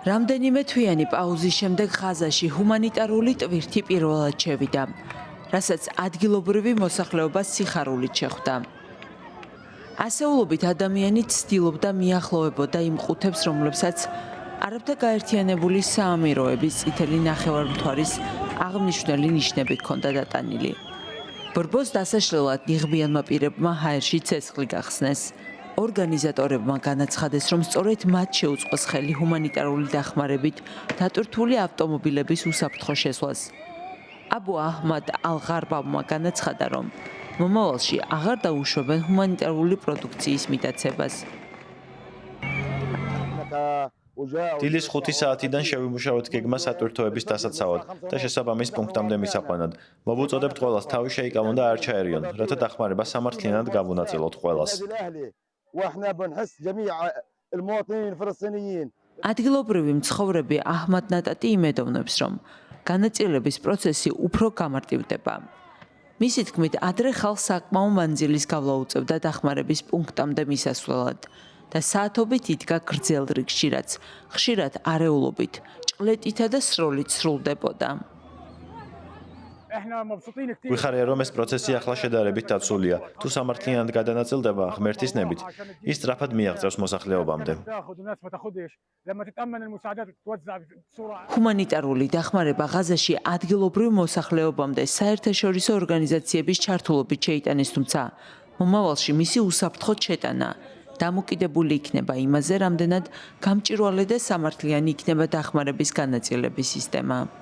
რამდენიმე თვიანი პაუზის შემდეგ ღაზაში ჰუმანიტარული ტვირთი პირველად შევიდა, რასაც ადგილობრივი მოსახლეობა სიხარულით შეხვდა. ასეულობით ადამიანი ცდილობდა მიახლოვებოდა იმ ყუთებს, რომლებსაც არაბთა გაერთიანებული საამიროების წითელი ნახევარმთვარის აღმნიშვნელი ნიშნები ჰქონდა დატანილი. ბრბოს დასაშლელად ნიღბიანმა პირებმა ჰაერში ცეცხლი გახსნეს. ორგანიზატორებმა განაცხადეს, რომ სწორედ მათ შეუწყოს ხელი ჰუმანიტარული დახმარებით დატვირთული ავტომობილების უსაფრთხო შესვლას. აბუ აჰმად ალ-ღარბავმა განაცხადა, რომ მომავალში აღარ დაუშვებენ ჰუმანიტარული პროდუქციის მიტაცებას. დილის 5 საათიდან შევიმუშავეთ გეგმა სატვირთოების დასაცავად და შესაბამის პუნქტამდე მისაყვანად. მოვუწოდებთ ყველას თავი შეიკავონ და არ ჩაერიონ, რათა დახმარება სამართლიანად გავუნაწილოთ ყველას. ადგილობრივი მცხოვრები აჰმად ნატატი იმედოვნებს, რომ განაწილების პროცესი უფრო გამარტივდება. მისი თქმით, ადრე ხალხს საკმაო მანძილის გავლა უწევდა დახმარების პუნქტამდე მისასვლელად და საათობით იდგა გრძელ რიგში, რაც ხშირად არეულობით, ჭყლეტითა და სროლით სრულდებოდა. გვიხარია, რომ ეს პროცესი ახლა შედარებით დაცულია. თუ სამართლიანად გადანაწილდება ღმერთის ნებით, ის სწრაფად მიაღწევს მოსახლეობამდე. ჰუმანიტარული დახმარება ღაზაში ადგილობრივ მოსახლეობამდე საერთაშორისო ორგანიზაციების ჩართულობით შეიტანეს, თუმცა მომავალში მისი უსაფრთხოდ შეტანა დამოკიდებული იქნება იმაზე, რამდენად გამჭვირვალე და სამართლიანი იქნება დახმარების განაწილების სისტემა.